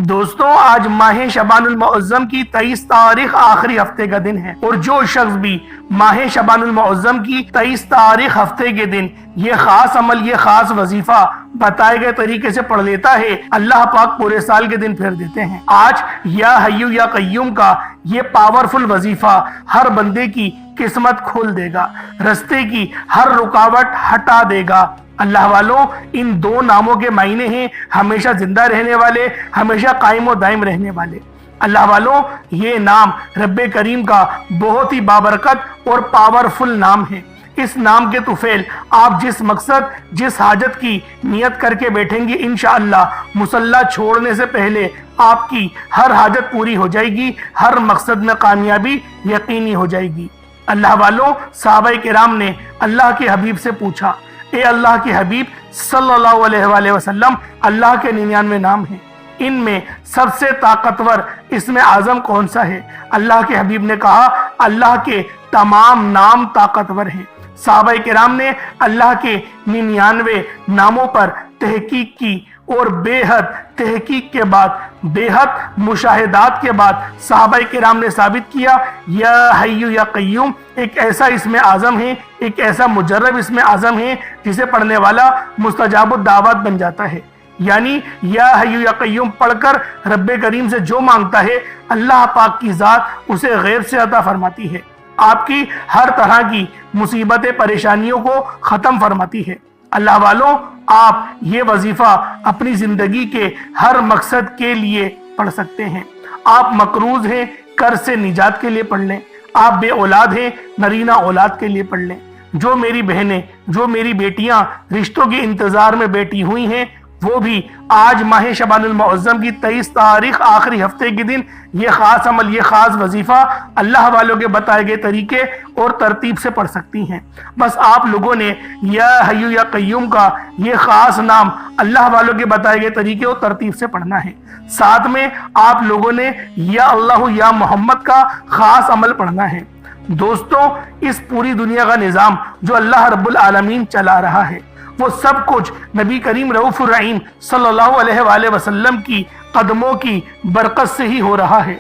دوستوں، آج ماہ شعبان المعظم کی 23 تاریخ آخری ہفتے کا دن ہے، اور جو شخص بھی ماہ شعبان المعظم کی 23 تاریخ ہفتے کے دن یہ خاص عمل، یہ خاص وظیفہ بتائے گئے طریقے سے پڑھ لیتا ہے، اللہ پاک پورے سال کے دن پھیر دیتے ہیں۔ آج یا حیو یا قیوم کا یہ پاورفل وظیفہ ہر بندے کی قسمت کھول دے گا، رستے کی ہر رکاوٹ ہٹا دے گا۔ اللہ والوں، ان دو ناموں کے معنی ہیں ہمیشہ زندہ رہنے والے، ہمیشہ قائم و دائم رہنے والے۔ اللہ والوں، یہ نام رب کریم کا بہت ہی بابرکت اور پاورفل نام ہے۔ اس نام کے طفیل آپ جس مقصد، جس حاجت کی نیت کر کے بیٹھیں گے، انشاءاللہ مصلی چھوڑنے سے پہلے آپ کی ہر حاجت پوری ہو جائے گی، ہر مقصد میں کامیابی یقینی ہو جائے گی۔ اللہ والوں، صحابہ کرام نے اللہ کے حبیب سے پوچھا، اے اللہ کے حبیب صلی اللہ علیہ وآلہ وسلم، اللہ کے 99 نام ہیں، ان میں سب سے طاقتور اسم اعظم کون سا ہے؟ اللہ کے حبیب نے کہا، اللہ کے تمام نام طاقتور ہیں۔ صحابہ کرام نے اللہ کے 99 ناموں پر تحقیق کی، اور بے حد تحقیق کے بعد، بے حد مشاہدات کے بعد صحابہ کرام نے ثابت کیا، یا حیو یا قیوم ایک ایسا اسم اعظم ہے، ایک ایسا مجرب اسم اعظم ہے جسے پڑھنے والا مستجاب الدعوات بن جاتا ہے۔ یعنی یا حیو یا قیوم پڑھ کر رب کریم سے جو مانگتا ہے، اللہ پاک کی ذات اسے غیب سے عطا فرماتی ہے، آپ کی ہر طرح کی مصیبتیں، پریشانیوں کو ختم فرماتی ہے۔ اللہ والوں، آپ یہ وظیفہ اپنی زندگی کے ہر مقصد کے لیے پڑھ سکتے ہیں۔ آپ مقروض ہیں، قرض سے نجات کے لیے پڑھ لیں۔ آپ بے اولاد ہیں، نرینہ اولاد کے لیے پڑھ لیں۔ جو میری بہنیں، جو میری بیٹیاں رشتوں کے انتظار میں بیٹھی ہوئی ہیں، وہ بھی آج ماہ شعبان المعظم کی 23 تاریخ آخری ہفتے کے دن یہ خاص عمل، یہ خاص وظیفہ اللہ والوں کے بتائے گئے طریقے اور ترتیب سے پڑھ سکتی ہیں۔ بس آپ لوگوں نے یا حیو یا قیوم کا یہ خاص نام اللہ والوں کے بتائے گئے طریقے اور ترتیب سے پڑھنا ہے۔ ساتھ میں آپ لوگوں نے یا اللہ یا محمد کا خاص عمل پڑھنا ہے۔ دوستوں، اس پوری دنیا کا نظام جو اللہ رب العالمین چلا رہا ہے، وہ سب کچھ نبی کریم رؤوف الرحیم صلی اللہ علیہ وآلہ وسلم کی قدموں کی برکت سے ہی ہو رہا ہے۔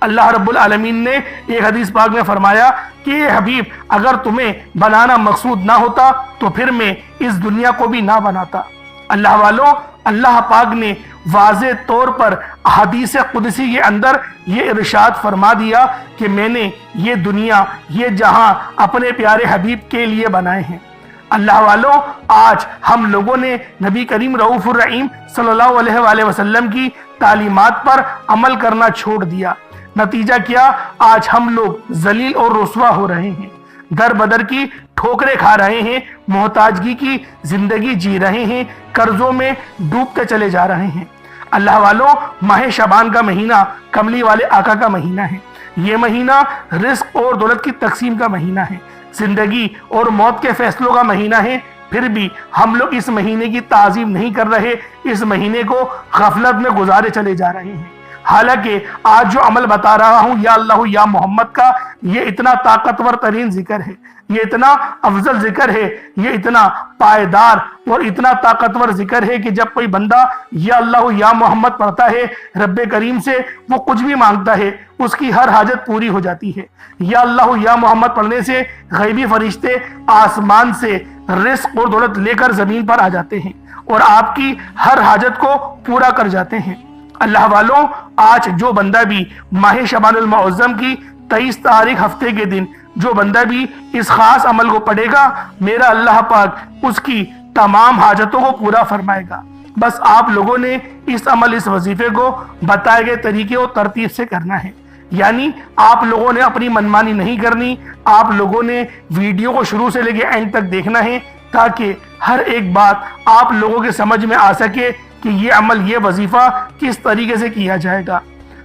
اللہ رب العالمین نے ایک حدیث پاک میں فرمایا کہ اے حبیب، اگر تمہیں بنانا مقصود نہ ہوتا تو پھر میں اس دنیا کو بھی نہ بناتا۔ اللہ والوں، اللہ پاک نے واضح طور پر حدیث قدسی کے اندر یہ ارشاد فرما دیا کہ میں نے یہ دنیا، یہ جہاں اپنے پیارے حبیب کے لیے بنائے ہیں۔ اللہ والوں، آج ہم لوگوں نے نبی کریم رؤوف الرحیم صلی اللہ علیہ وآلہ وسلم کی تعلیمات پر عمل کرنا چھوڑ دیا۔ نتیجہ کیا؟ آج ہم لوگ ذلیل اور رسوا ہو رہے ہیں، در بدر کی ٹھوکریں کھا رہے ہیں، محتاجگی کی زندگی جی رہے ہیں، قرضوں میں ڈوبتے چلے جا رہے ہیں۔ اللہ والوں، ماہ شعبان کا مہینہ کملی والے آقا کا مہینہ ہے۔ یہ مہینہ رزق اور دولت کی تقسیم کا مہینہ ہے، زندگی اور موت کے فیصلوں کا مہینہ ہے۔ پھر بھی ہم لوگ اس مہینے کی تعظیم نہیں کر رہے، اس مہینے کو غفلت میں گزارے چلے جا رہے ہیں۔ حالانکہ آج جو عمل بتا رہا ہوں یا اللہ یا محمد کا، یہ اتنا طاقتور ترین ذکر ہے، یہ اتنا افضل ذکر ہے، یہ اتنا پائیدار اور اتنا طاقتور ذکر ہے کہ جب کوئی بندہ یا اللہ یا محمد پڑھتا ہے رب کریم سے، وہ کچھ بھی مانگتا ہے اس کی ہر حاجت پوری ہو جاتی ہے۔ یا اللہ یا محمد پڑھنے سے غیبی فرشتے آسمان سے رزق اور دولت لے کر زمین پر آ جاتے ہیں اور آپ کی ہر حاجت کو پورا کر جاتے ہیں۔ اللہ والوں، آج جو بندہ بھی ماہ شعبان المعظم کی 23 تاریخ ہفتے کے دن جو بندہ بھی اس خاص عمل کو پڑھے گا، میرا اللہ پاک اس کی تمام حاجتوں کو پورا فرمائے گا۔ بس آپ لوگوں نے اس عمل، اس وظیفے کو بتائے گئے طریقے اور ترتیب سے کرنا ہے۔ یعنی آپ لوگوں نے اپنی منمانی نہیں کرنی، آپ لوگوں نے ویڈیو کو شروع سے لے کے اینڈ تک دیکھنا ہے، تاکہ ہر ایک بات آپ لوگوں کے سمجھ میں آ سکے کہ یہ عمل، یہ وظیفہ کس طریقے سے کیا جائے گا۔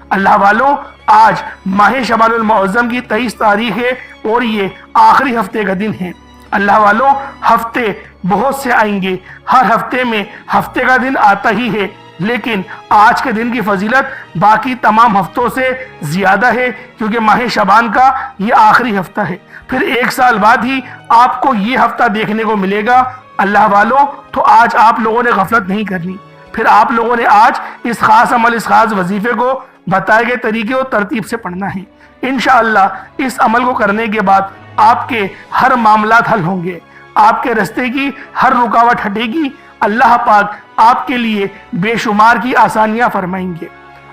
اللہ والوں، آج ماہ شعبان المعظم کی 23 تاریخ ہے اور یہ آخری ہفتے کا دن ہے۔ اللہ والوں، ہفتے بہت سے آئیں گے، ہر ہفتے میں ہفتے کا دن آتا ہی ہے، لیکن آج کے دن کی فضیلت باقی تمام ہفتوں سے زیادہ ہے، کیونکہ ماہ شعبان کا یہ آخری ہفتہ ہے۔ پھر 1 سال بعد ہی آپ کو یہ ہفتہ دیکھنے کو ملے گا۔ اللہ والوں، تو آج آپ لوگوں نے غفلت نہیں کرنی، پھر آپ لوگوں نے آج اس خاص عمل، اس خاص وظیفے کو بتائے گئے طریقے اور ترتیب سے پڑھنا ہے۔ انشاءاللہ اس عمل کو کرنے کے بعد آپ کے ہر معاملات حل ہوں گے، آپ کے راستے کی ہر رکاوٹ ہٹے گی، اللہ پاک آپ کے لیے بے شمار کی آسانیاں فرمائیں گے۔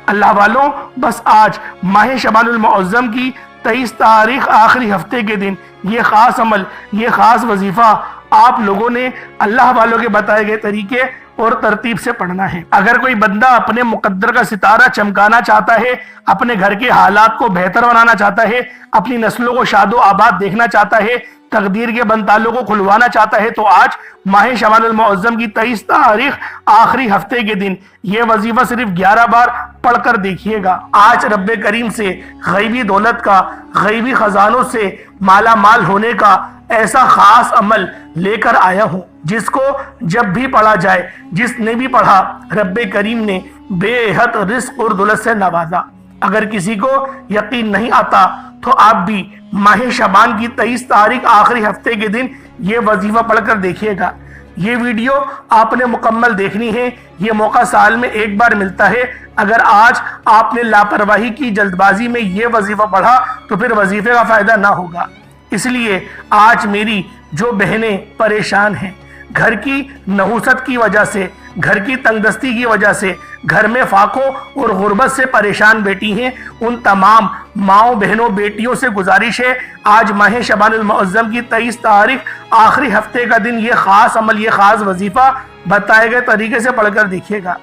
اللہ والوں، بس آج ماہ شعبان المعظم کی 23 تاریخ آخری ہفتے کے دن یہ خاص عمل، یہ خاص وظیفہ آپ لوگوں نے اللہ والوں کے بتائے گئے طریقے اور ترتیب سے پڑھنا ہے۔ اگر کوئی بندہ اپنے مقدر کا ستارہ چمکانا چاہتا ہے، اپنے گھر کے حالات کو بہتر بنانا چاہتا ہے، اپنی نسلوں کو شاد و آباد دیکھنا چاہتا ہے، تقدیر کے بند تالوں کو کھلوانا چاہتا ہے، تو آج ماہ شعبان المعظم کی 23 تاریخ آخری ہفتے کے دن یہ وظیفہ صرف 11 بار پڑھ کر دیکھیے گا۔ آج رب کریم سے غیبی دولت کا، غیبی خزانوں سے مالا مال ہونے کا ایسا خاص عمل لے کر آیا ہوں، جس کو جب بھی پڑھا جائے، جس نے بھی پڑھا، رب کریم نے بے حد رزق اور دولت سے نوازا۔ اگر کسی کو یقین نہیں آتا تو آپ بھی ماہ شعبان کی 23 تاریخ آخری ہفتے کے دن یہ وظیفہ پڑھ کر دیکھیے گا۔ یہ ویڈیو آپ نے مکمل دیکھنی ہے، یہ موقع سال میں ایک بار ملتا ہے۔ اگر آج آپ نے لاپرواہی کی، جلد بازی میں یہ وظیفہ پڑھا تو پھر وظیفے کا فائدہ نہ ہوگا۔ اس لیے آج میری جو بہنیں پریشان ہیں، گھر کی نحوست کی وجہ سے، گھر کی تنگ دستی کی وجہ سے، گھر میں فاقوں اور غربت سے پریشان بیٹی ہیں، ان تمام ماؤں، بہنوں، بیٹیوں سے گزارش ہے، آج ماہ شعبان المعظم کی 23 تاریخ آخری ہفتے کا دن یہ خاص عمل، یہ خاص وظیفہ بتائے گئے طریقے سے پڑھ کر دیکھیے گا۔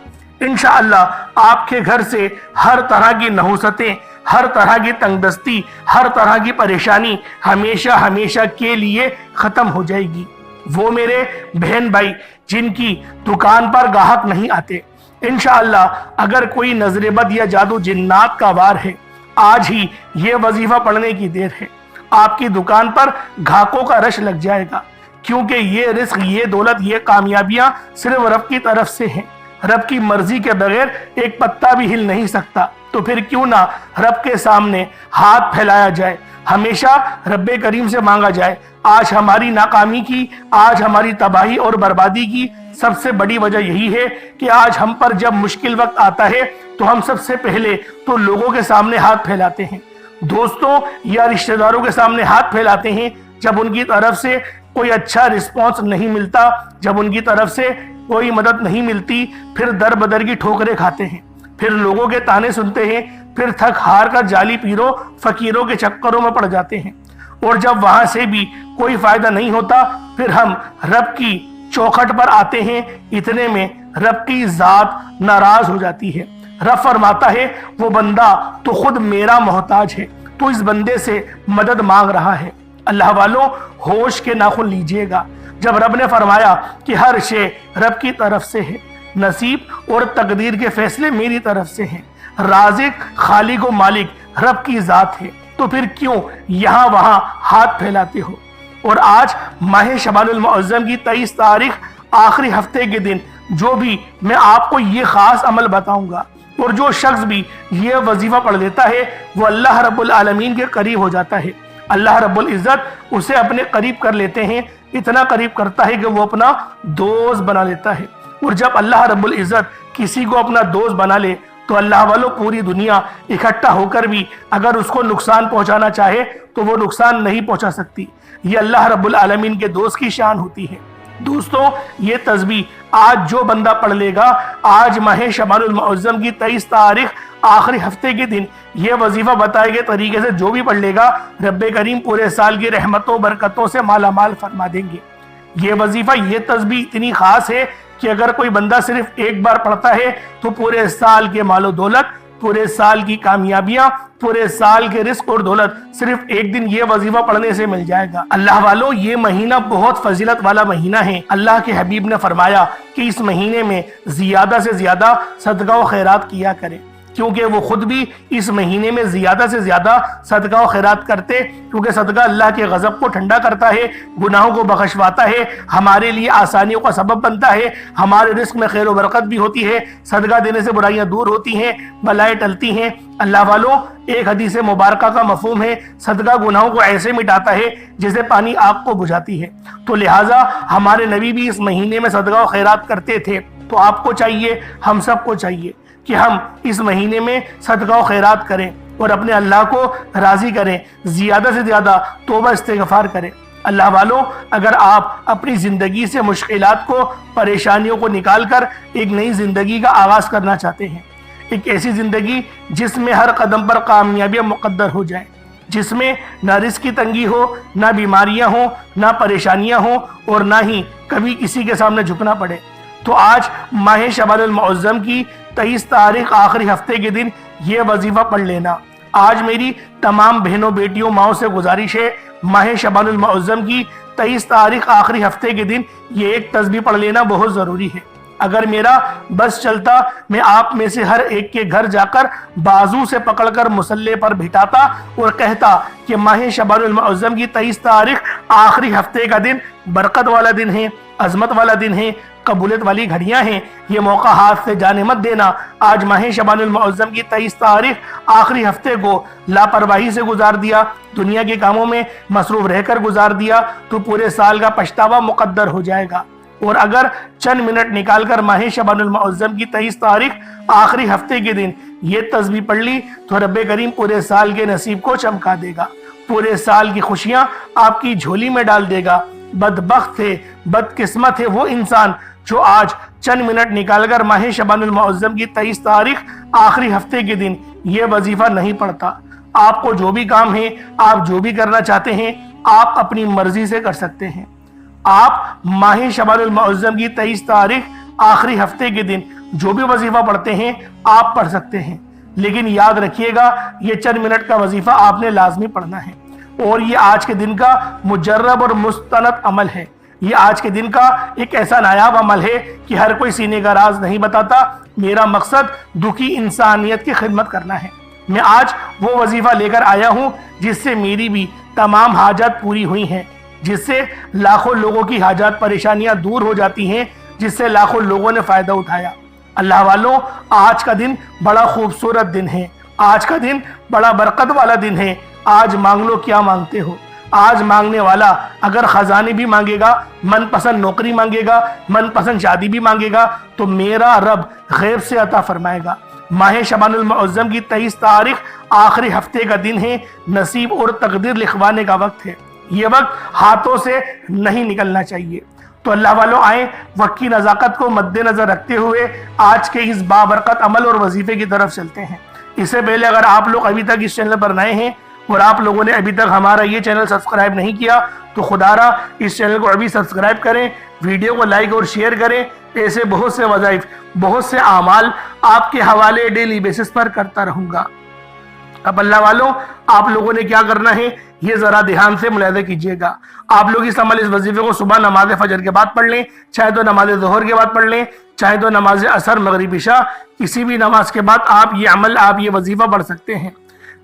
انشاءاللہ آپ کے گھر سے ہر طرح کی نحوستیں، ہر طرح کی تنگ دستی، ہر طرح کی پریشانی ہمیشہ ہمیشہ کے لیے ختم ہو جائے گی۔ وہ میرے بہن بھائی جن کی دکان پر گاہک نہیں آتے، انشاءاللہ اگر کوئی نظر بد یا جادو جنات کا وار ہے، آج ہی یہ وظیفہ پڑھنے کی دیر ہے۔ آپ کی دکان پر گاہکوں کا رش لگ جائے گا، کیونکہ یہ رزق، یہ دولت، یہ کامیابیاں صرف رب کی طرف سے ہیں۔ رب کی مرضی کے بغیر ایک پتا بھی ہل نہیں سکتا، تو پھر کیوں نہ رب کے سامنے ہاتھ پھیلایا جائے، ہمیشہ رب کریم سے مانگا جائے۔ آج ہماری ناکامی کی، آج ہماری تباہی اور بربادی کی سب سے بڑی وجہ یہی ہے کہ آج ہم پر جب مشکل وقت آتا ہے تو ہم سب سے پہلے تو لوگوں کے سامنے ہاتھ پھیلاتے ہیں، دوستوں یا رشتہ داروں کے سامنے ہاتھ پھیلاتے ہیں۔ جب ان کی طرف سے کوئی اچھا رسپانس نہیں ملتا، جب ان کی طرف سے کوئی مدد نہیں ملتی، پھر در بدر کی ٹھوکریں کھاتے ہیں، پھر لوگوں کے تانے سنتے ہیں، پھر تھک ہار کر جعلی پیروں، فقیروں کے چکروں میں پڑ جاتے ہیں، اور جب وہاں سے بھی کوئی فائدہ نہیں ہوتا، پھر ہم رب کی چوکھٹ پر آتے ہیں۔ اتنے میں رب کی ذات ناراض ہو جاتی ہے۔ رب فرماتا ہے، وہ بندہ تو خود میرا محتاج ہے، تو اس بندے سے مدد مانگ رہا ہے۔ اللہ والوں، ہوش کے ناخن لیجئے گا۔ جب رب نے فرمایا کہ ہر شے رب کی طرف سے ہے، نصیب اور تقدیر کے فیصلے میری طرف سے ہیں، رازق، خالق و مالک رب کی ذات ہے، تو پھر کیوں یہاں وہاں ہاتھ پھیلاتے ہو؟ اور آج ماہ شعبان المعظم کی 23 تاریخ آخری ہفتے کے دن جو بھی میں آپ کو یہ خاص عمل بتاؤں گا، اور جو شخص بھی یہ وظیفہ پڑھ لیتا ہے، وہ اللہ رب العالمین کے قریب ہو جاتا ہے۔ اللہ رب العزت اسے اپنے قریب کر لیتے ہیں، اتنا قریب کرتا ہے کہ وہ اپنا دوست بنا لیتا ہے۔ اور جب اللہ رب العزت کسی کو اپنا دوست بنا لے تو اللہ والوں پوری دنیا اکٹھا ہو کر بھی اگر اس کو نقصان پہنچانا چاہے تو وہ نقصان نہیں پہنچا سکتی۔ یہ اللہ رب العالمین کے دوست کی شان ہوتی ہے۔ دوستوں، یہ تسبیح آج جو بندہ پڑھ لے گا، آج ماہ شعبان المعظم کی 23 تاریخ آخری ہفتے کے دن یہ وظیفہ بتائے گئے طریقے سے جو بھی پڑھ لے گا، رب کریم پورے سال کی رحمتوں برکتوں سے مالا مال فرما دیں گے۔ یہ وظیفہ، یہ تسبیح اتنی خاص ہے کہ اگر کوئی بندہ صرف ایک بار پڑھتا ہے تو پورے سال کے مال و دولت، پورے سال کی کامیابیاں، پورے سال کے رزق اور دولت صرف ایک دن یہ وظیفہ پڑھنے سے مل جائے گا۔ اللہ والوں، یہ مہینہ بہت فضیلت والا مہینہ ہے۔ اللہ کے حبیب نے فرمایا کہ اس مہینے میں زیادہ سے زیادہ صدقہ و خیرات کیا کریں، کیونکہ وہ خود بھی اس مہینے میں زیادہ سے زیادہ صدقہ و خیرات کرتے، کیونکہ صدقہ اللہ کے غضب کو ٹھنڈا کرتا ہے، گناہوں کو بخشواتا ہے، ہمارے لیے آسانیوں کا سبب بنتا ہے، ہمارے رزق میں خیر و برکت بھی ہوتی ہے، صدقہ دینے سے برائیاں دور ہوتی ہیں، بلائیں ٹلتی ہیں۔ اللہ والوں، ایک حدیث مبارکہ کا مفہوم ہے، صدقہ گناہوں کو ایسے مٹاتا ہے جیسے پانی آگ کو بجھاتی ہے۔ تو لہٰذا ہمارے نبی بھی اس مہینے میں صدقہ و خیرات کرتے تھے۔ تو آپ کو چاہیے, ہم سب کو چاہیے کہ ہم اس مہینے میں صدقہ و خیرات کریں اور اپنے اللہ کو راضی کریں, زیادہ سے زیادہ توبہ استغفار کریں. اللہ والوں, اگر آپ اپنی زندگی سے مشکلات کو, پریشانیوں کو نکال کر ایک نئی زندگی کا آغاز کرنا چاہتے ہیں, ایک ایسی زندگی جس میں ہر قدم پر کامیابیاں مقدر ہو جائیں, جس میں نہ رزق کی تنگی ہو, نہ بیماریاں ہوں, نہ پریشانیاں ہوں, اور نہ ہی کبھی کسی کے سامنے جھکنا پڑے, تو آج ماہ شعبان المعظم کی 23 تاریخ آخری ہفتے کے دن یہ وظیفہ پڑھ لینا. آج میری تمام بہنوں, بیٹیوں, ماؤں سے گزارش ہے, ماہ شعبان المعظم کی 23 تاریخ آخری ہفتے کے دن یہ ایک تسبیح پڑھ لینا بہت ضروری ہے. اگر میرا بس چلتا, میں آپ میں سے ہر ایک کے گھر جا کر بازو سے پکڑ کر مصلی پر بٹھاتا اور کہتا کہ ماہ شعبان المعظم کی 23 تاریخ آخری ہفتے کا دن برکت والا دن ہے, عظمت والا دن ہے, قبولیت والی گھڑیاں ہیں, یہ موقع ہاتھ سے جانے مت دینا. آج ماہ شعبان المعظم کی 23 تاریخ آخری ہفتے کو لاپرواہی سے گزار دیا, دنیا کے کاموں میں مصروف رہ کر گزار دیا, تو پورے سال کا پچھتاوا مقدر ہو جائے گا. اور اگر چند منٹ نکال کر ماہ شعبان المعظم کی 23 تاریخ آخری ہفتے کے دن یہ تسبیح پڑھ لی, تو رب کریم پورے سال کے نصیب کو چمکا دے گا, پورے سال کی خوشیاں آپ کی جھولی میں ڈال دے گا. بدبخت ہے, بدقسمت ہے وہ انسان جو آج چند منٹ نکال کر ماہ شعبان المعظم کی 23 تاریخ آخری ہفتے کے دن یہ وظیفہ نہیں پڑھتا. آپ کو جو بھی کام ہے, آپ جو بھی کرنا چاہتے ہیں, آپ اپنی مرضی سے کر سکتے ہیں. آپ ماہ شعبان المعظم کی 23 تاریخ آخری ہفتے کے دن جو بھی وظیفہ پڑھتے ہیں آپ پڑھ سکتے ہیں, لیکن یاد رکھیے گا یہ چند منٹ کا وظیفہ آپ نے لازمی پڑھنا ہے, اور یہ آج کے دن کا مجرب اور مستند عمل ہے. یہ آج کے دن کا ایک ایسا نایاب عمل ہے کہ ہر کوئی سینے کا راز نہیں بتاتا. میرا مقصد دکھی انسانیت کی خدمت کرنا ہے. میں آج وہ وظیفہ لے کر آیا ہوں جس سے میری بھی تمام حاجات پوری ہوئی ہیں, جس سے لاکھوں لوگوں کی حاجات پریشانیاں دور ہو جاتی ہیں, جس سے لاکھوں لوگوں نے فائدہ اٹھایا. اللہ والوں, آج کا دن بڑا خوبصورت دن ہے, آج کا دن بڑا برکت والا دن ہے. آج مانگ لو کیا مانگتے ہو. آج مانگنے والا اگر خزانے بھی مانگے گا, من پسند نوکری مانگے گا, من پسند شادی بھی مانگے گا, تو میرا رب غیب سے عطا فرمائے گا. ماہ شعبان المعظم کی 23 تاریخ آخری ہفتے کا دن ہے, نصیب اور تقدیر لکھوانے کا وقت ہے. یہ وقت ہاتھوں سے نہیں نکلنا چاہیے. تو اللہ والوں, آئیں وقت کی نزاکت کو مد نظر رکھتے ہوئے آج کے اس بابرکت عمل اور وظیفے کی طرف چلتے ہیں. اس سے پہلے اگر آپ لوگ ابھی تک اس چینل پر نئے ہیں اور آپ لوگوں نے ابھی تک ہمارا یہ چینل سبسکرائب نہیں کیا, تو خدا را اس چینل کو ابھی سبسکرائب کریں, ویڈیو کو لائک اور شیئر کریں. ایسے بہت سے وظائف, بہت سے اعمال آپ کے حوالے ڈیلی بیسس پر کرتا رہوں گا. اب اللہ والوں, آپ لوگوں نے کیا کرنا ہے یہ ذرا دھیان سے ملاحظہ کیجئے گا. آپ لوگ اس وظیفے کو صبح نماز فجر کے بعد پڑھ لیں, چاہے تو نماز ظہر کے بعد پڑھ لیں, چاہے تو نماز عصر, مغرب, عشاء, کسی بھی نماز کے بعد آپ یہ وظیفہ پڑھ سکتے ہیں.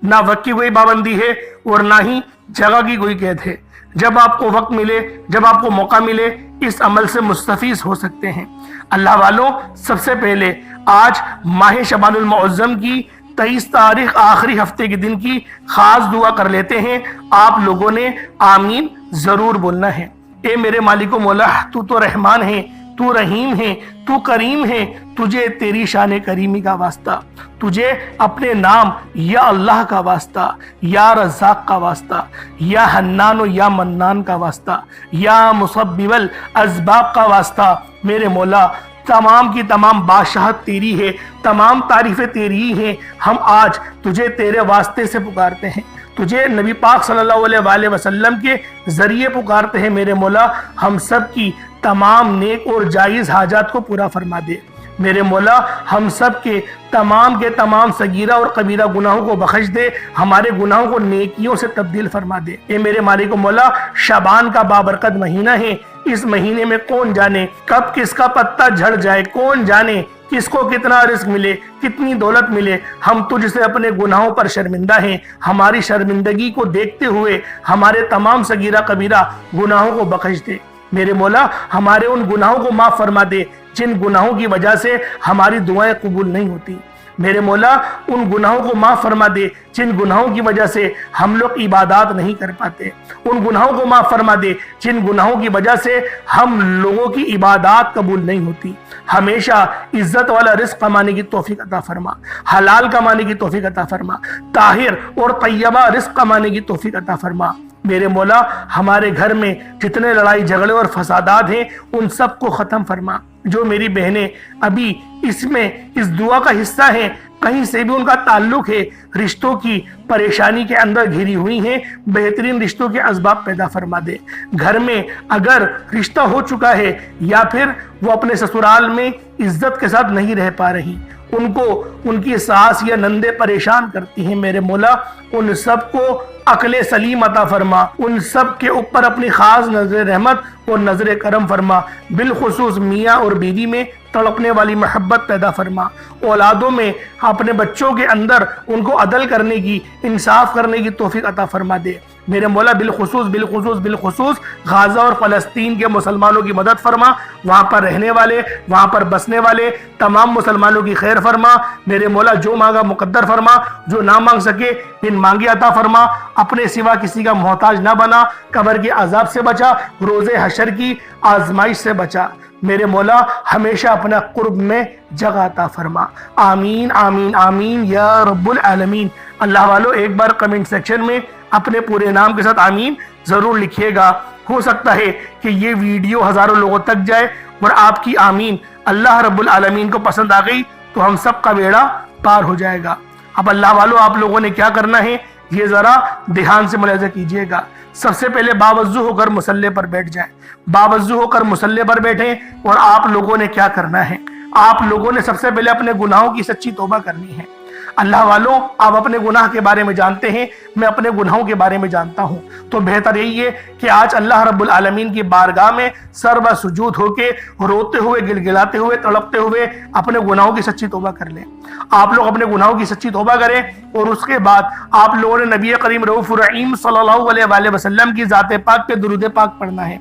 نہ وقت کی کوئی پابندی ہے اور نہ ہی جگہ کی کوئی قید ہے. جب آپ کو وقت ملے, جب آپ کو موقع ملے, اس عمل سے مستفیض ہو سکتے ہیں. اللہ والوں, سب سے پہلے آج ماہ شعبان المعظم کی 23 تاریخ آخری ہفتے کے دن کی خاص دعا کر لیتے ہیں. آپ لوگوں نے آمین ضرور بولنا ہے. اے میرے مالک و مولا, تو تو رحمان ہے, تو رحیم ہے, تو کریم ہے, تجھے تیری شان کریمی کا واسطہ, تجھے اپنے نام یا اللہ کا واسطہ, یا رزاق کا واسطہ, یا حنان و یا منان کا واسطہ, یا مسبب الاسباب کا واسطہ. میرے مولا, تمام کی تمام بادشاہت تیری ہے, تمام تعریفیں تیری ہی ہیں. ہم آج تجھے تیرے واسطے سے پکارتے ہیں, تجھے نبی پاک صلی اللہ علیہ وآلہ وسلم کے ذریعے پکارتے ہیں. میرے مولا, ہم سب کی تمام نیک اور جائز حاجات کو پورا فرما دے. میرے مولا, ہم سب کے تمام صغیرہ اور کبیرہ گناہوں کو بخش دے, ہمارے گناہوں کو نیکیوں سے تبدیل فرما دے. اے میرے مالک و مولا, شعبان کا بابرکت مہینہ ہے. اس مہینے میں کون جانے کب کس کا پتہ جھڑ جائے, کون جانے کس کو کتنا رزق ملے, کتنی دولت ملے. ہم تجھ سے اپنے گناہوں پر شرمندہ ہیں. ہماری شرمندگی کو دیکھتے ہوئے ہمارے تمام صغیرہ کبیرہ گناہوں کو بخش دے. میرے مولا, ہمارے ان گناہوں کو معاف فرما دے جن گناہوں کی وجہ سے ہماری دعائیں قبول نہیں ہوتی. میرے مولا ان گناہوں کو معاف فرما دے جن گناہوں کی وجہ سے ہم لوگ عبادات نہیں کر پاتے، ان گناہوں کو معاف فرما دے جن گناہوں کی وجہ سے ہم لوگوں کی عبادات قبول نہیں ہوتی۔ ہمیشہ عزت والا رزق کمانے کی توفیق عطا فرما، حلال کمانے کی توفیق عطا فرما، طاہر اور طیبہ رزق کمانے کی توفیق عطا فرما۔ میرے مولا ہمارے گھر میں جتنے لڑائی جھگڑے اور فسادات ہیں ان سب کو ختم فرما۔ جو میری بہنیں ابھی اس دعا کا حصہ ہیں، کہیں سے بھی ان کا تعلق ہے، رشتوں کی پریشانی کے اندر گھری ہوئی ہیں، بہترین رشتوں کے اسباب پیدا فرما دے۔ گھر میں اگر رشتہ ہو چکا ہے یا پھر وہ اپنے سسرال میں عزت کے ساتھ نہیں رہ پا رہی، ان کو ان کی ساس یا نندے پریشان کرتی ہیں، میرے مولا ان سب کو عقل سلیم عطا فرما، ان سب کے اوپر اپنی خاص نظر رحمت اور نظر کرم فرما، بالخصوص میاں اور بیوی میں تڑپنے والی محبت پیدا فرما، اولادوں میں اپنے بچوں کے اندر ان کو عدل کرنے کی، انصاف کرنے کی توفیق عطا فرما دے۔ میرے مولا بالخصوص غازہ اور فلسطین کے مسلمانوں کی مدد فرما، وہاں پر رہنے والے، وہاں پر بسنے والے تمام مسلمانوں کی خیر فرما۔ میرے مولا جو مانگا مقدر فرما، جو نہ مانگ سکے بن مانگے عطا فرما، اپنے سوا کسی کا محتاج نہ بنا، قبر کے عذاب سے بچا، روز حشر کی آزمائش سے بچا۔ میرے مولا ہمیشہ اپنا قرب میں جگہ عطا فرما، آمین آمین آمین یا رب العالمین۔ اللہ والو ایک بار کمنٹ سیکشن میں اپنے پورے نام کے ساتھ آمین ضرور لکھیے گا، ہو سکتا ہے کہ یہ ویڈیو ہزاروں لوگوں تک جائے اور آپ کی آمین اللہ رب العالمین کو پسند آ گئی تو ہم سب کا بیڑا پار ہو جائے گا۔ اب اللہ والو آپ لوگوں نے کیا کرنا ہے یہ ذرا دھیان سے ملاحظہ کیجئے گا۔ سب سے پہلے باوضو ہو کر مصلی پر بیٹھ جائیں، باوضو ہو کر مصلی پر بیٹھیں، اور آپ لوگوں نے کیا کرنا ہے، آپ لوگوں نے سب سے پہلے اپنے گناہوں کی سچی توبہ کرنی ہے۔ اللہ والوں آپ اپنے گناہ کے بارے میں جانتے ہیں، میں اپنے گناہوں کے بارے میں جانتا ہوں، تو بہتر یہی ہے کہ آج اللہ رب العالمین کی بارگاہ میں سر بہ سجود ہو کے روتے ہوئے، گلگلاتے ہوئے، تڑپتے ہوئے اپنے گناہوں کی سچی توبہ کر لیں۔ آپ لوگ اپنے گناہوں کی سچی توبہ کریں، اور اس کے بعد آپ لوگوں نے نبی کریم رؤوف الرحیم صلی اللہ علیہ وآلہ وسلم کی ذات پاک پہ درود پاک پڑھنا ہے۔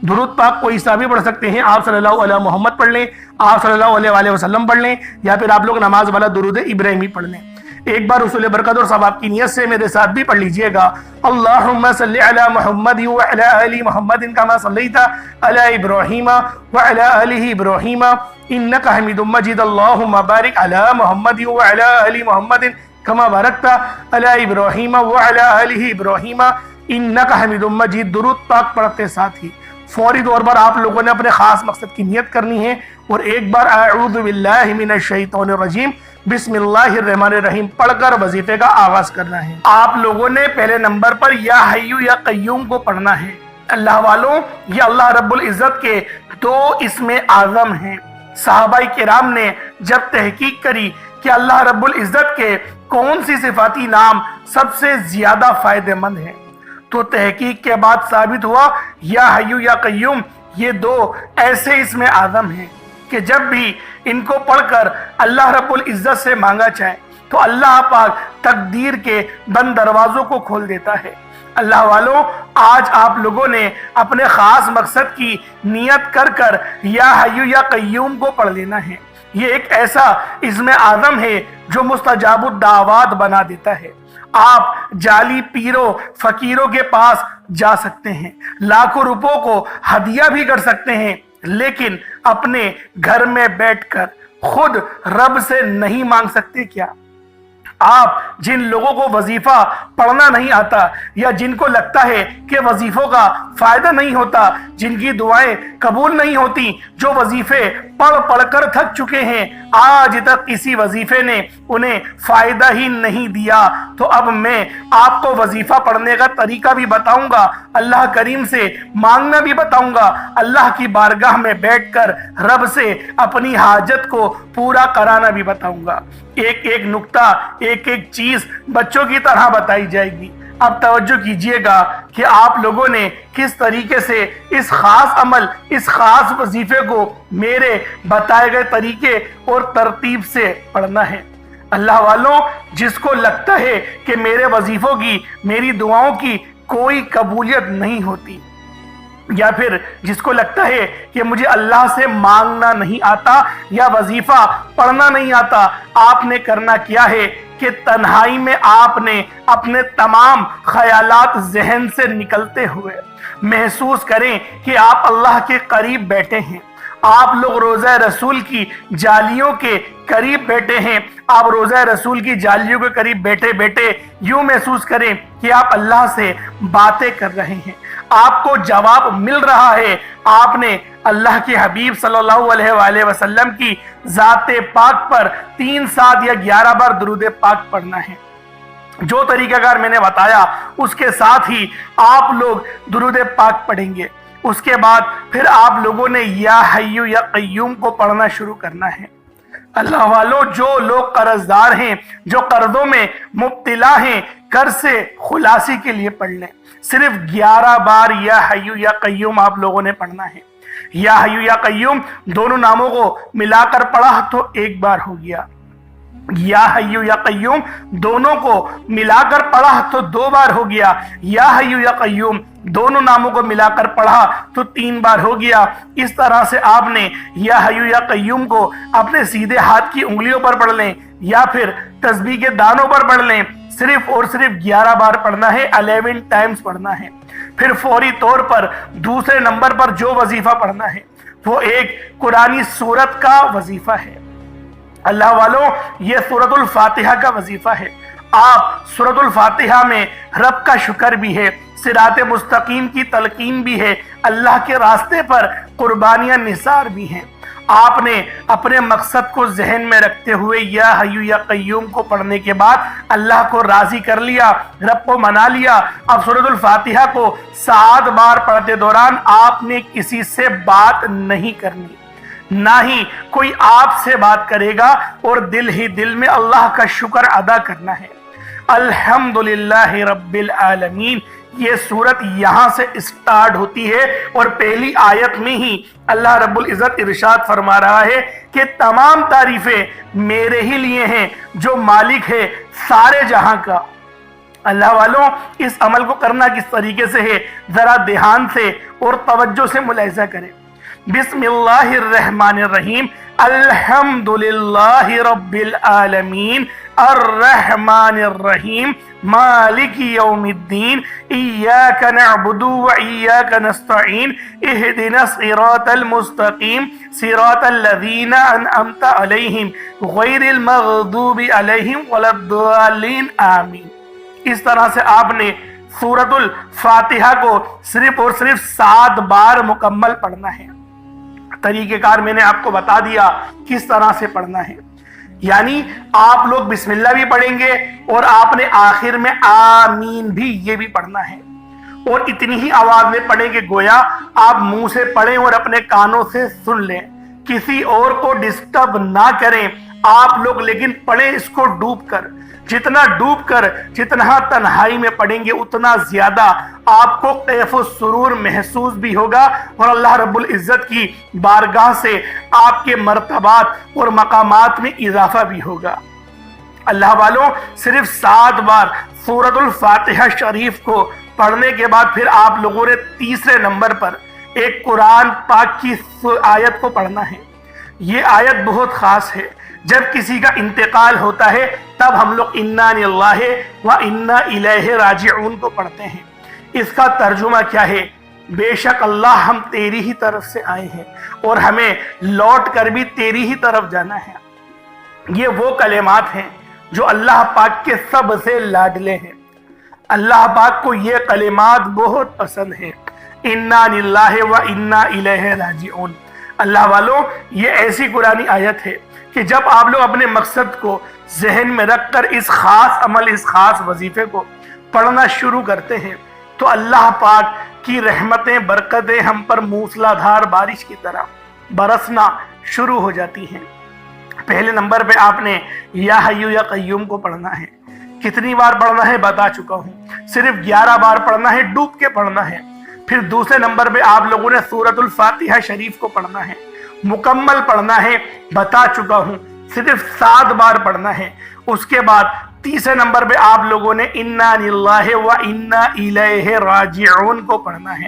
درود پاک کوئی سا بھی پڑھ سکتے ہیں، آپ صلی اللہ علیہ محمد پڑھ لیں، آپ صلی اللہ علیہ وآلہ وسلم پڑھ لیں، یا پھر آپ لوگ نماز والا درود ابراہیمی پڑھ لیں۔ ایک بار رسول برکت اور ثواب کی نیت سے میرے ساتھ بھی پڑھ لیجئے گا، اللہم صلی علی محمد وعلی آل محمد کما صلیت علی ابراہیم وعلی آل ابراہیم انک حمید مجید، اللہم بارک علی محمد وعلی آل محمد کما بارکت علی ابراہیم وعلی آل ابراہیم انک حمید مجید۔ درود پاک پڑھتے ساتھ ہی فوری طور پر آپ لوگوں نے اپنے خاص مقصد کی نیت کرنی ہے، اور ایک بار اعوذ باللہ من الشیطان الرجیم بسم اللہ الرحمن الرحیم پڑھ کر وظیفے کا آغاز کرنا ہے۔ آپ لوگوں نے پہلے نمبر پر یا حیو یا قیوم کو پڑھنا ہے۔ اللہ والوں یہ اللہ رب العزت کے دو اسم اعظم ہیں۔ صحابہ کرام نے جب تحقیق کری کہ اللہ رب العزت کے کون سی صفاتی نام سب سے زیادہ فائدہ مند ہیں، تو تحقیق کے بعد ثابت ہوا یا حیو یا قیوم یہ دو ایسے اسم اعظم ہیں کہ جب بھی ان کو پڑھ کر اللہ رب العزت سے مانگا جائے تو اللہ پاک تقدیر کے بند دروازوں کو کھول دیتا ہے۔ اللہ والوں آج آپ لوگوں نے اپنے خاص مقصد کی نیت کر کر یا حیو یا قیوم کو پڑھ لینا ہے۔ یہ ایک ایسا اسم اعظم ہے جو مستجاب الدعوات بنا دیتا ہے۔ آپ جعلی پیروں فقیروں کے پاس جا سکتے ہیں، لاکھوں روپوں کو ہدیہ بھی کر سکتے ہیں، لیکن اپنے گھر میں بیٹھ کر خود رب سے نہیں مانگ سکتے کیا؟ آپ جن لوگوں کو وظیفہ پڑھنا نہیں آتا، یا جن کو لگتا ہے کہ وظیفوں کا فائدہ نہیں ہوتا، جن کی دعائیں قبول نہیں ہوتی، جو وظیفے پڑھ کر تھک چکے ہیں، آج تک کسی وظیفے نے انہیں فائدہ ہی نہیں دیا، تو اب میں آپ کو وظیفہ پڑھنے کا طریقہ بھی بتاؤں گا، اللہ کریم سے مانگنا بھی بتاؤں گا، اللہ کی بارگاہ میں بیٹھ کر رب سے اپنی حاجت کو پورا کرانا بھی بتاؤں گا۔ ایک ایک نقطہ، ایک ایک چیز بچوں کی طرح بتائی جائے گی۔ اب توجہ کیجئے گا کہ آپ لوگوں نے کس طریقے سے اس خاص عمل، اس خاص وظیفے کو میرے بتائے گئے طریقے اور ترتیب سے پڑھنا ہے۔ اللہ والوں جس کو لگتا ہے کہ میرے وظیفوں کی، میری دعاؤں کی کوئی قبولیت نہیں ہوتی، یا پھر جس کو لگتا ہے کہ مجھے اللہ سے مانگنا نہیں آتا، یا وظیفہ پڑھنا نہیں آتا، آپ نے کرنا کیا ہے کہ تنہائی میں آپ نے اپنے تمام خیالات ذہن سے نکلتے ہوئے محسوس کریں کہ آپ اللہ کے قریب بیٹھے ہیں، آپ لوگ روضہ رسول کی جالیوں کے قریب بیٹھے ہیں، آپ روضہ رسول کی جالیوں کے قریب بیٹھے بیٹھے یوں محسوس کریں کہ آپ اللہ سے باتیں کر رہے ہیں، آپ کو جواب مل رہا ہے، آپ نے اللہ کے حبیب صلی اللہ علیہ وآلہ وسلم کی ذات پاک پر 3 7 یا 11 بار درود پاک پڑھنا ہے۔ جو طریقہ کار میں نے بتایا اس کے ساتھ ہی آپ لوگ درود پاک پڑھیں گے، اس کے بعد پھر آپ لوگوں نے یا حی یا قیوم کو پڑھنا شروع کرنا ہے۔ اللہ والوں، جو لوگ قرض دار ہیں، جو قرضوں میں مبتلا ہیں، قرض سے خلاصی کے لیے پڑھ لیں، صرف 11 بار یا حی یا قیوم آپ لوگوں نے پڑھنا ہے۔ یا حی یا قیوم دونوں ناموں کو ملا کر پڑھا تو 1 بار ہو گیا، یا حی یا قیوم دونوں کو ملا کر پڑھا تو 2 بار ہو گیا، یا حی یا قیوم دونوں ناموں کو ملا کر پڑھا تو 3 بار ہو گیا۔ اس طرح سے آپ نے یا حی یا قیوم کو اپنے سیدھے ہاتھ کی انگلیوں پر پڑھ لیں یا پھر تسبیح کے دانوں پر پڑھ لیں، صرف اور صرف 11 بار پڑھنا ہے، 11 ٹائمز پڑھنا ہے۔ پھر فوری طور پر دوسرے نمبر پر جو وظیفہ پڑھنا ہے وہ ایک قرآنی سورت کا وظیفہ ہے۔ اللہ والوں، یہ سورۃ الفاتحہ کا وظیفہ ہے۔ آپ سورۃ الفاتحہ میں رب کا شکر بھی ہے، صراط مستقیم کی تلقین بھی ہے، اللہ کے راستے پر قربانیاں نثار بھی ہیں۔ آپ نے اپنے مقصد کو ذہن میں رکھتے ہوئے یا حی یا قیوم کو پڑھنے کے بعد اللہ کو راضی کر لیا، رب کو منا لیا۔ اب سورۃ الفاتحہ کو 7 بار پڑھتے دوران آپ نے کسی سے بات نہیں کرنی، نہ ہی کوئی آپ سے بات کرے گا، اور دل ہی دل میں اللہ کا شکر ادا کرنا ہے۔ الحمدللہ رب العالمین، یہ سورت یہاں سے اسٹارٹ ہوتی ہے، اور پہلی آیت میں ہی اللہ رب العزت ارشاد فرما رہا ہے کہ تمام تعریفیں میرے ہی لیے ہیں جو مالک ہے سارے جہاں کا۔ اللہ والوں، اس عمل کو کرنا کس طریقے سے ہے ذرا دھیان سے اور توجہ سے ملاحظہ کریں۔ بسم اللہ الرحمن الرحیم، الحمدللہ رب العالمین الرحمن الرحیم مالک یوم الدین ایاک نعبد و ایاک نستعین اہدنا الصراط المستقیم صراط الذین انعمت علیہم غیر المغضوب علیہم ولا الضالین آمین۔ اس طرح سے آپ نے سورۃ الفاتحہ کو صرف اور صرف 7 بار مکمل پڑھنا ہے۔ طریقہ کار میں نے آپ کو بتا دیا کس طرح سے پڑھنا ہے، یعنی آپ لوگ بسم اللہ بھی پڑھیں گے اور آپ نے آخر میں آمین بھی یہ بھی پڑھنا ہے، اور اتنی ہی آواز میں پڑھیں کہ گویا آپ منہ سے پڑھیں اور اپنے کانوں سے سن لیں، کسی اور کو ڈسٹرب نہ کریں آپ لوگ، لیکن پڑھیں اس کو ڈوب کر۔ جتنا ڈوب کر، جتنا تنہائی میں پڑھیں گے اتنا زیادہ آپ کو کیف و سرور محسوس بھی ہوگا، اور اللہ رب العزت کی بارگاہ سے آپ کے مرتبات اور مقامات میں اضافہ بھی ہوگا۔ اللہ والوں، صرف 7 بار سورۃ الفاتحہ شریف کو پڑھنے کے بعد پھر آپ لوگوں نے تیسرے نمبر پر ایک قرآن پاک کی آیت کو پڑھنا ہے۔ یہ آیت بہت خاص ہے۔ جب کسی کا انتقال ہوتا ہے تب ہم لوگ انا للہ و انا الیہ راجعون کو پڑھتے ہیں۔ اس کا ترجمہ کیا ہے؟ بے شک اللہ ہم تیری ہی طرف سے آئے ہیں اور ہمیں لوٹ کر بھی تیری ہی طرف جانا ہے۔ یہ وہ کلمات ہیں جو اللہ پاک کے سب سے لاڈلے ہیں۔ اللہ پاک کو یہ کلمات بہت پسند ہیں، انا للہ و انا الیہ راجعون۔ اللہ والوں، یہ ایسی قرآنی آیت ہے کہ جب آپ لوگ اپنے مقصد کو ذہن میں رکھ کر اس خاص عمل، اس خاص وظیفے کو پڑھنا شروع کرتے ہیں تو اللہ پاک کی رحمتیں، برکتیں ہم پر موسلا دھار بارش کی طرح برسنا شروع ہو جاتی ہیں۔ پہلے نمبر پہ آپ نے یا حی یا قیوم کو پڑھنا ہے۔ کتنی بار پڑھنا ہے بتا چکا ہوں، صرف 11 بار پڑھنا ہے، ڈوب کے پڑھنا ہے۔ پھر دوسرے نمبر پہ آپ لوگوں نے سورۃ الفاتحہ شریف کو پڑھنا ہے، مکمل پڑھنا ہے، بتا چکا ہوں، صرف 7 بار پڑھنا ہے۔ اس کے بعد تیسرے نمبر پہ آپ لوگوں نے انا للہ و انا الیہ راجعون کو پڑھنا ہے۔